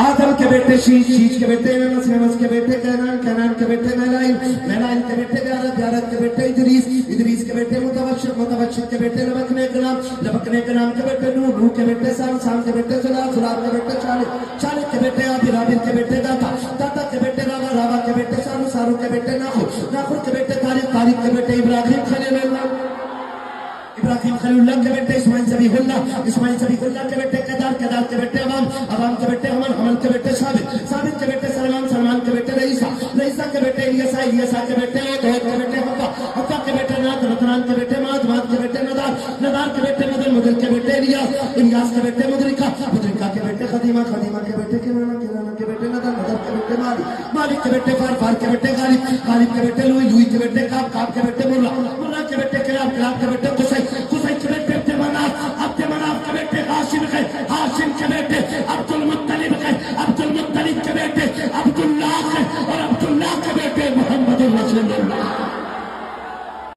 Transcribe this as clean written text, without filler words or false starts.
آدم کے بیٹے شیش، شیش کے بیٹے انس، انس کے بیٹے کینان، کینان کے بیٹے مہلائل، مہلائل کے بیٹے یارد، یارد کے بیٹے ادریس، ادریس کے بیٹے متوشق، متوشق کے بیٹے لبکنے کلام، لبکنے کلام کے بیٹے نوح، نوح کے بیٹے سام، سام کے بیٹے سلام، سلام کے بیٹے شالح، شالح کے بیٹے عابر، عابر کے بیٹے داتا، داتا کے بیٹے راوا، راوا کے بیٹے سارو، سارو کے بیٹے ناخر، ناخر کے بیٹے طارق، طارق کے بیٹے ابراہیم خلیل اللہ، ابراہیم خلیل اللہ کے بیٹے اسماعیل ذبیح اللہ، اسماعیل ذبیح اللہ کے بیٹے کدار، کدار کے بیٹے عوام، عوام کے بیٹے حمل، حمل کے بیٹے ثابت، ثابت کے بیٹے سلمان، سلمان کے بیٹے رئیسہ، رئیسہ کے بیٹے الیسا، الیسا کے بیٹے عود، عود کے بیٹے حفا، حفا کے بیٹے نات، رتنان کے بیٹے ماد، ماد کے بیٹے ندار، ندار کے بیٹے مدل، مدل کے بیٹے الیاس، الیاس کے بیٹے مدرکہ، مدرکہ کے بیٹے خدیمہ، خدیمہ کے بیٹے کنانہ، کنانہ کے بیٹے ندر، ندر کے بیٹے مالک، مالک کے بیٹے فار، فار کے بیٹے غالب، غالب کے بیٹے لوئی، لوئی کے بیٹے کعب، کعب کے بیٹے مرہ، مرہ کے بیٹے کلاب، کلاب کے بیٹے قصی، قصی کے بیٹے عبد مناف، عبد مناف کے بیٹے ہاشم ہے، ہاشم کے بیٹے عبد المطلب ہے، عبد المطلب کے بیٹے عبداللہ ہے، اور عبداللہ کے بیٹے محمد رسول اللہ۔